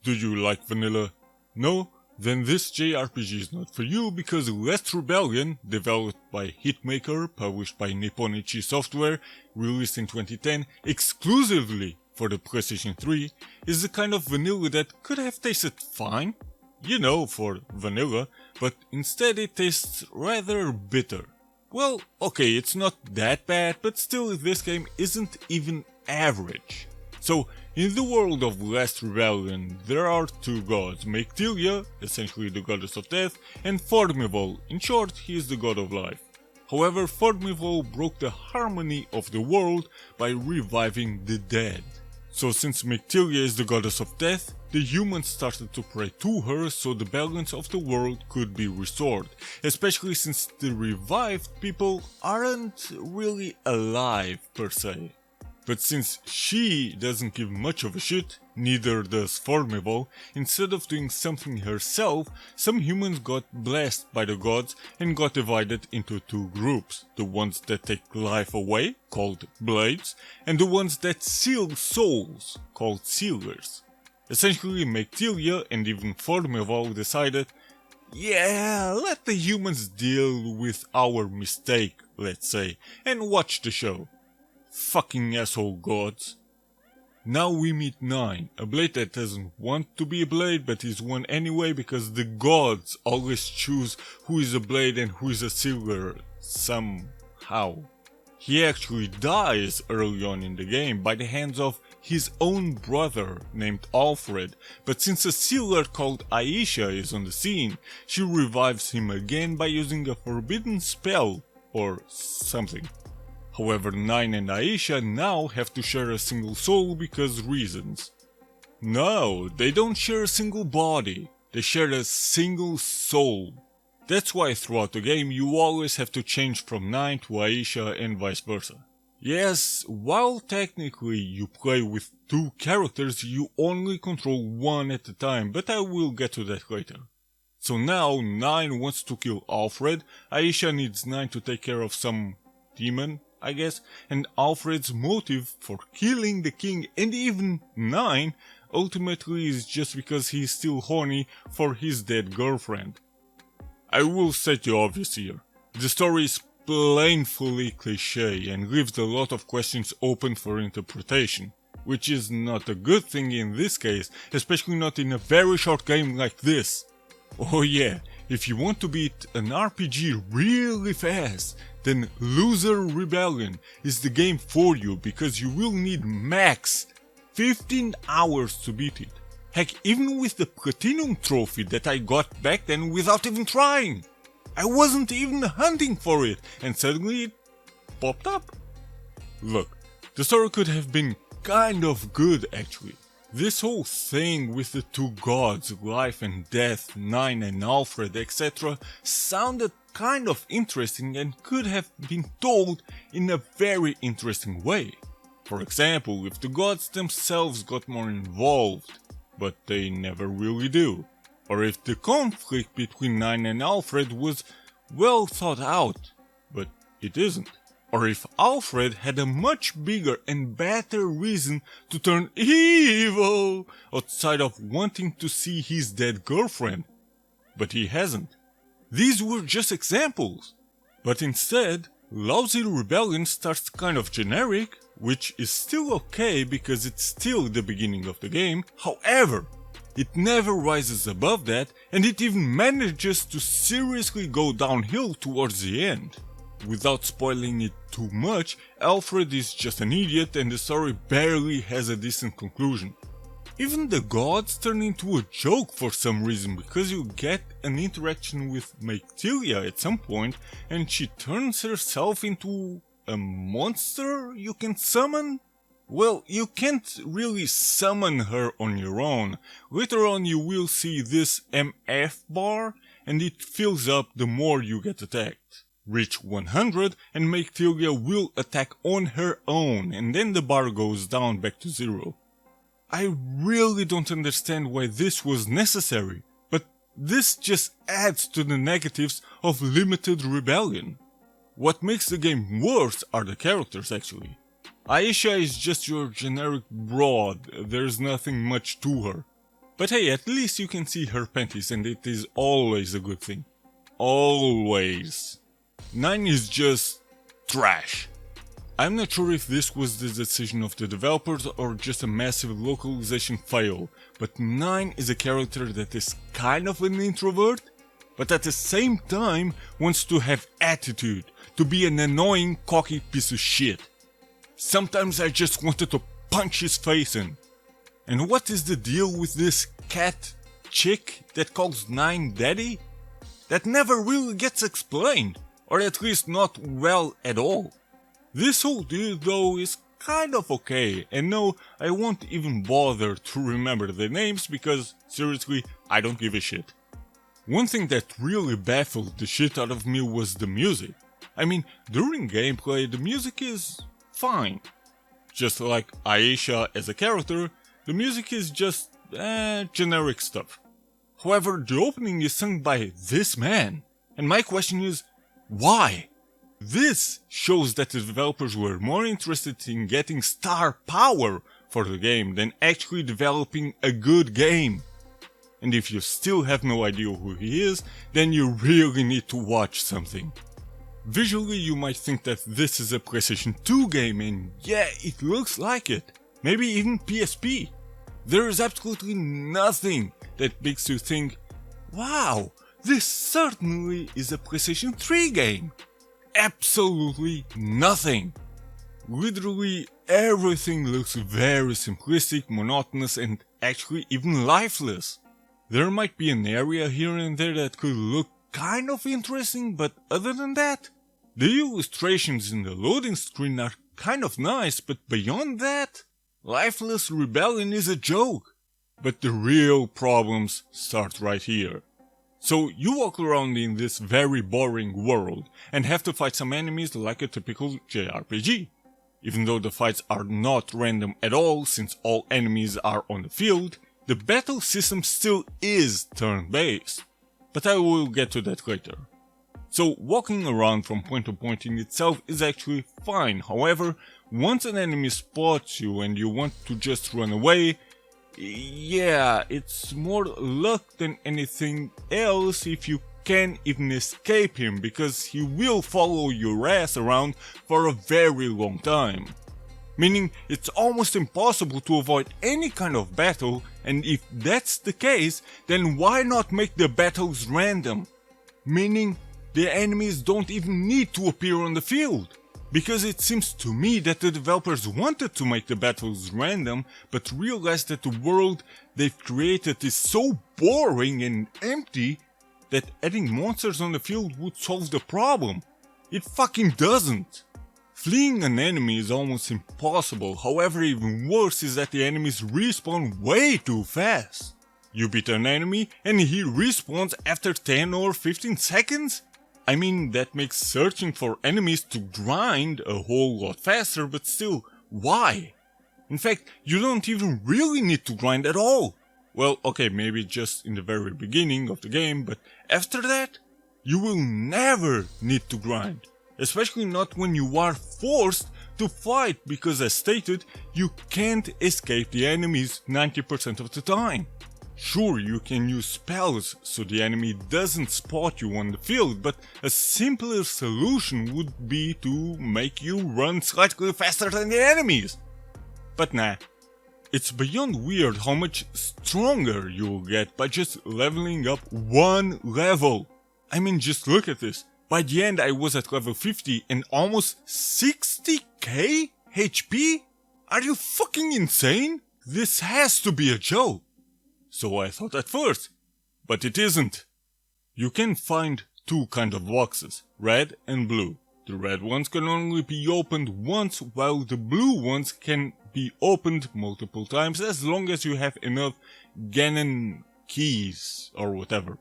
Do you like vanilla? No? Then this JRPG is not for you because Last Rebellion, developed by Hitmaker, published by Nipponichi Software, released in 2010 exclusively for the PlayStation 3, is the kind of vanilla that could have tasted fine, you know, for vanilla, but instead it tastes rather bitter. Well, okay, it's not that bad, but still this game isn't even average. So, in the world of Last Rebellion, there are two gods, Meictilia, essentially the goddess of death, and Formival, in short, he is the god of life. However, Formival broke the harmony of the world by reviving the dead. So since Meictilia is the goddess of death, the humans started to pray to her so the balance of the world could be restored, especially since the revived people aren't really alive per se. But since she doesn't give much of a shit, neither does Formival, instead of doing something herself, some humans got blessed by the gods and got divided into two groups, the ones that take life away, called Blades, and the ones that seal souls, called Sealers. Essentially, Meictilia and even Formival decided, yeah, let the humans deal with our mistake, let's say, and watch the show. Fucking asshole gods. Now we meet 9, a blade that doesn't want to be a blade but is one anyway because the gods always choose who is a blade and who is a sealer somehow. He actually dies early on in the game by the hands of his own brother named Alfred, but since a sealer called Aisha is on the scene, she revives him again by using a forbidden spell or something. However, 9 and Aisha now have to share a single soul because reasons. No, they don't share a single body, they share a single soul. That's why throughout the game you always have to change from 9 to Aisha and vice versa. Yes, while technically you play with 2 characters, you only control one at a time, but I will get to that later. So now 9 wants to kill Alfred, Aisha needs 9 to take care of some demon, I guess, and Alfred's motive for killing the king and even 9 ultimately is just because he's still horny for his dead girlfriend. I will state the obvious here. The story is plainly cliché and leaves a lot of questions open for interpretation, which is not a good thing in this case, especially not in a very short game like this. Oh yeah, if you want to beat an RPG really fast, then Loser Rebellion is the game for you because you will need max 15 hours to beat it. Heck, even with the Platinum trophy that I got back then without even trying. I wasn't even hunting for it and suddenly it popped up. Look, the story could have been kind of good actually. This whole thing with the 2 gods, life and death, 9 and Alfred, etc. sounded kind of interesting and could have been told in a very interesting way. For example, if the gods themselves got more involved, but they never really do. Or if the conflict between 9 and Alfred was well thought out, but it isn't. Or if Alfred had a much bigger and better reason to turn evil outside of wanting to see his dead girlfriend. But he hasn't. These were just examples. But instead, Lousy Rebellion starts kind of generic, which is still okay because it's still the beginning of the game. However, it never rises above that and it even manages to seriously go downhill towards the end. Without spoiling it too much, Alfred is just an idiot and the story barely has a decent conclusion. Even the gods turn into a joke for some reason because you get an interaction with Meictilia at some point and she turns herself into a monster you can summon? Well, you can't really summon her on your own. Later on you will see this MF bar and it fills up the more you get attacked. Reach 100 and Meictilia will attack on her own and then the bar goes down back to 0. I really don't understand why this was necessary, but this just adds to the negatives of limited rebellion. What makes the game worse are the characters actually. Aisha is just your generic broad, there's nothing much to her. But hey, at least you can see her panties, and it is always a good thing. Always. 9 is just trash. I'm not sure if this was the decision of the developers or just a massive localization fail, but 9 is a character that is kind of an introvert, but at the same time wants to have attitude, to be an annoying, cocky piece of shit. Sometimes I just wanted to punch his face in. And what is the deal with this cat chick that calls 9 daddy? That never really gets explained, or at least not well at all. This whole deal though is kind of okay, and no, I won't even bother to remember the names because, seriously, I don't give a shit. One thing that really baffled the shit out of me was the music. I mean, during gameplay the music is fine. Just like Aisha as a character, the music is just generic stuff. However, the opening is sung by this man, and my question is, why? This shows that the developers were more interested in getting star power for the game than actually developing a good game. And if you still have no idea who he is, then you really need to watch something. Visually you might think that this is a PlayStation 2 game, and yeah, it looks like it. Maybe even PSP. There is absolutely nothing that makes you think, wow, this certainly is a PlayStation 3 game. Absolutely nothing. Literally everything looks very simplistic, monotonous, and actually even lifeless. There might be an area here and there that could look kind of interesting, but other than that, the illustrations in the loading screen are kind of nice, but beyond that, lifeless rebellion is a joke. But the real problems start right here. So you walk around in this very boring world and have to fight some enemies like a typical JRPG. Even though the fights are not random at all since all enemies are on the field, the battle system still is turn-based. But I will get to that later. So walking around from point to point in itself is actually fine. However, once an enemy spots you and you want to just run away, yeah, it's more luck than anything else if you can even escape him, because he will follow your ass around for a very long time. Meaning it's almost impossible to avoid any kind of battle, and if that's the case, then why not make the battles random? Meaning the enemies don't even need to appear on the field. Because it seems to me that the developers wanted to make the battles random, but realized that the world they've created is so boring and empty that adding monsters on the field would solve the problem. It fucking doesn't. Fleeing an enemy is almost impossible, however even worse is that the enemies respawn way too fast. You beat an enemy and he respawns after 10 or 15 seconds? I mean, that makes searching for enemies to grind a whole lot faster, but still, why? In fact, you don't even really need to grind at all. Well, okay, maybe just in the very beginning of the game, but after that, you will never need to grind. Especially not when you are forced to fight, because as stated, you can't escape the enemies 90% of the time. Sure, you can use spells so the enemy doesn't spot you on the field, but a simpler solution would be to make you run slightly faster than the enemies. But nah, it's beyond weird how much stronger you'll get by just leveling up one level. I mean, just look at this. By the end I was at level 50 and almost 60k HP? Are you fucking insane? This has to be a joke. So I thought at first, but it isn't. You can find two kind of boxes, red and blue. The red ones can only be opened once, while the blue ones can be opened multiple times as long as you have enough Ganon keys or whatever.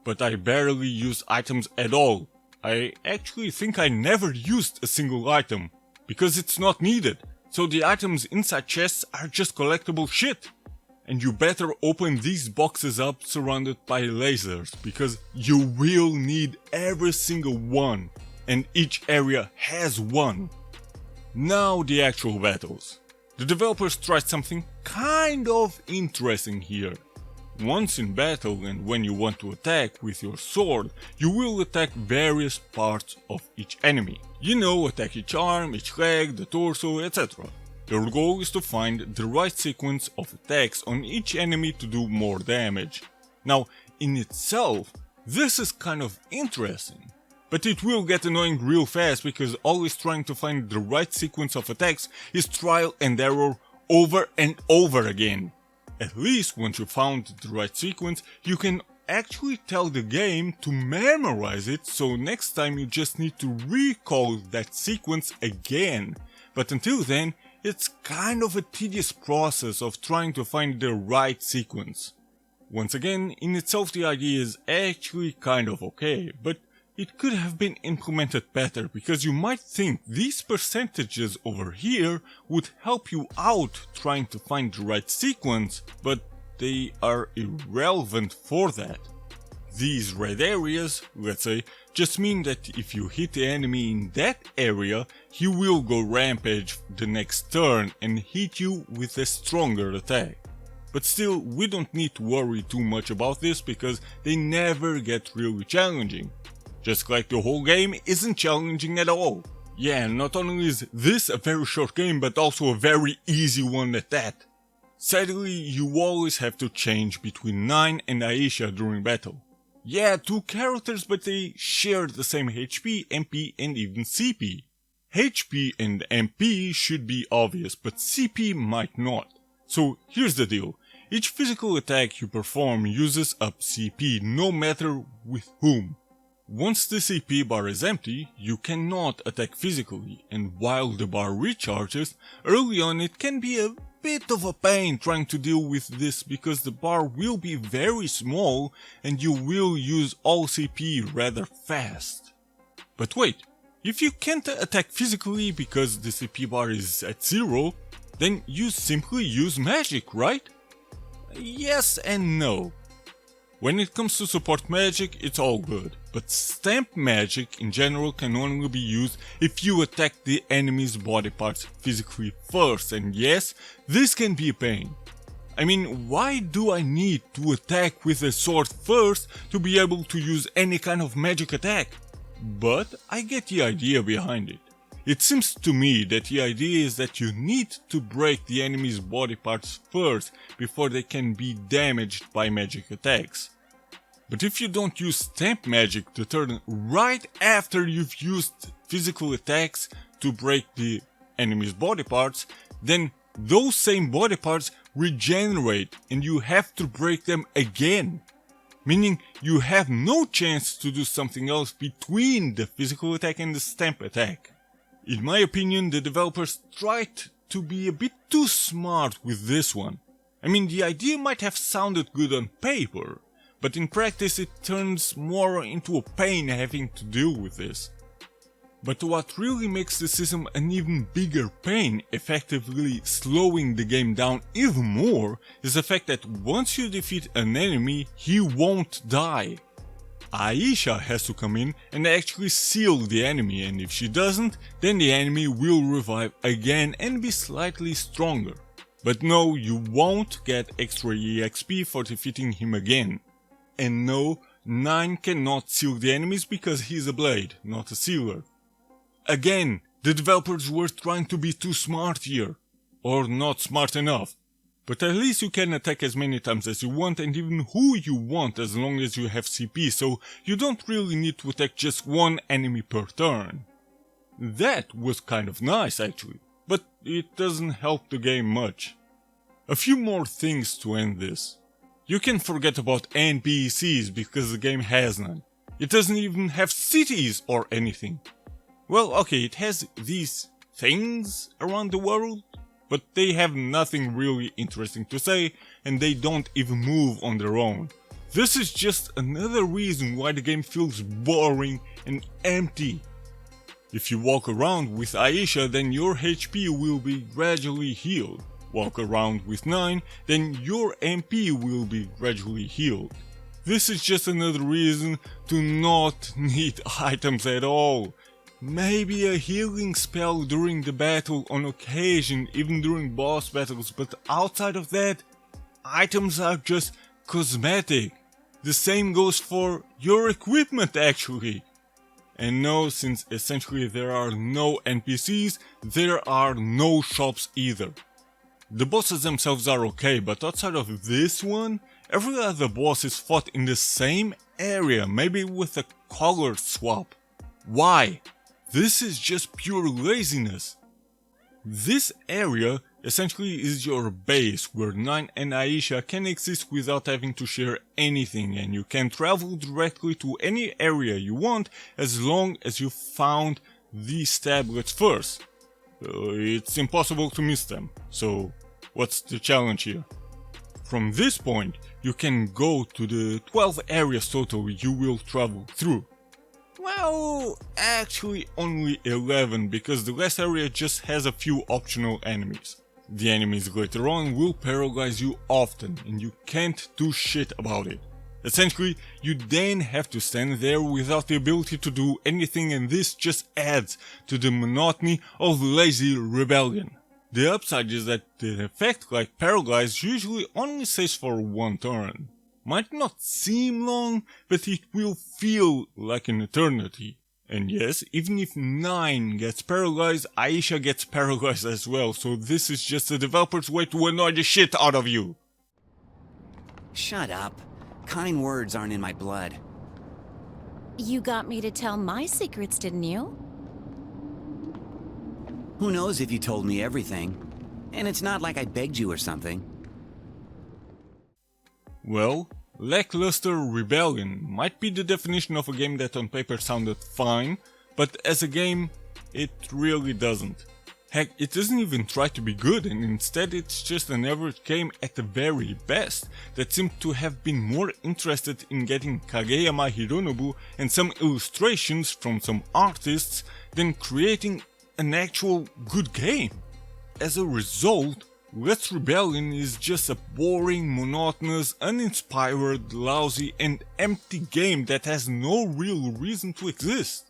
But I barely use items at all. I actually think I never used a single item, because it's not needed, so the items inside chests are just collectible shit. And you better open these boxes up surrounded by lasers, because you will need every single one, and each area has one. Now the actual battles. The developers tried something kind of interesting here. Once in battle and when you want to attack with your sword, you will attack various parts of each enemy. You know, attack each arm, each leg, the torso, etc. Your goal is to find the right sequence of attacks on each enemy to do more damage. Now, in itself, this is kind of interesting, but it will get annoying real fast because always trying to find the right sequence of attacks is trial and error over and over again. At least once you found the right sequence, you can actually tell the game to memorize it, so next time you just need to recall that sequence again. But until then, it's kind of a tedious process of trying to find the right sequence. Once again, in itself the idea is actually kind of okay, but it could have been implemented better because you might think these percentages over here would help you out trying to find the right sequence, but they are irrelevant for that. These red areas, let's say, just mean that if you hit the enemy in that area, he will go rampage the next turn and hit you with a stronger attack. But still, we don't need to worry too much about this because they never get really challenging. Just like the whole game isn't challenging at all. Yeah, not only is this a very short game, but also a very easy one at that. Sadly, you always have to change between 9 and Aisha during battle. Yeah, two characters, but they share the same HP, MP and even CP. HP and MP should be obvious, but CP might not. So here's the deal. Each physical attack you perform uses up CP no matter with whom. Once the CP bar is empty, you cannot attack physically, and while the bar recharges, early on it can be a bit of a pain trying to deal with this because the bar will be very small and you will use all CP rather fast. But wait, if you can't attack physically because the CP bar is at 0, then you simply use magic, right? Yes and no. When it comes to support magic, it's all good, but stamp magic in general can only be used if you attack the enemy's body parts physically first, and yes, this can be a pain. I mean, why do I need to attack with a sword first to be able to use any kind of magic attack? But I get the idea behind it. It seems to me that the idea is that you need to break the enemy's body parts first before they can be damaged by magic attacks. But if you don't use stamp magic the turn right after you've used physical attacks to break the enemy's body parts, then those same body parts regenerate and you have to break them again. Meaning you have no chance to do something else between the physical attack and the stamp attack. In my opinion, the developers tried to be a bit too smart with this one. I mean, the idea might have sounded good on paper, but in practice it turns more into a pain having to deal with this. But what really makes the system an even bigger pain, effectively slowing the game down even more, is the fact that once you defeat an enemy, he won't die. Aisha has to come in and actually seal the enemy, and if she doesn't, then the enemy will revive again and be slightly stronger. But no, you won't get extra EXP for defeating him again. And no, 9 cannot seal the enemies because he's a blade, not a sealer. Again, the developers were trying to be too smart here. Or not smart enough. But at least you can attack as many times as you want and even who you want as long as you have CP, so you don't really need to attack just one enemy per turn. That was kind of nice actually, but it doesn't help the game much. A few more things to end this. You can forget about NPCs because the game has none. It doesn't even have cities or anything. Well, okay, it has these things around the world, but they have nothing really interesting to say and they don't even move on their own. This is just another reason why the game feels boring and empty. If you walk around with Aisha, then your HP will be gradually healed. Walk around with 9, then your MP will be gradually healed. This is just another reason to not need items at all. Maybe a healing spell during the battle on occasion, even during boss battles, but outside of that, items are just cosmetic. The same goes for your equipment actually. And no, since essentially there are no NPCs, there are no shops either. The bosses themselves are okay, but outside of this one, every other boss is fought in the same area, maybe with a color swap. Why? This is just pure laziness. This area essentially is your base where Nine and Aisha can exist without having to share anything, and you can travel directly to any area you want as long as you found these tablets first. It's impossible to miss them, so what's the challenge here? From this point, you can go to the 12 areas total you will travel through. Well, actually only 11, because the last area just has a few optional enemies. The enemies later on will paralyze you often, and you can't do shit about it. Essentially, you then have to stand there without the ability to do anything, and this just adds to the monotony of lazy rebellion. The upside is that the effect, like paralyze, usually only stays for one turn. Might not seem long, but it will feel like an eternity. And yes, even if 9 gets paralyzed, Aisha gets paralyzed as well, so this is just the developer's way to annoy the shit out of you. Shut up. Kind words aren't in my blood. You got me to tell my secrets, didn't you? Who knows if you told me everything? And it's not like I begged you or something. Well, lackluster rebellion might be the definition of a game that on paper sounded fine, but as a game, it really doesn't. Heck, it doesn't even try to be good, and instead it's just an average game at the very best that seemed to have been more interested in getting Kageyama Hironobu and some illustrations from some artists than creating an actual good game. As a result, Let's Rebellion is just a boring, monotonous, uninspired, lousy and empty game that has no real reason to exist.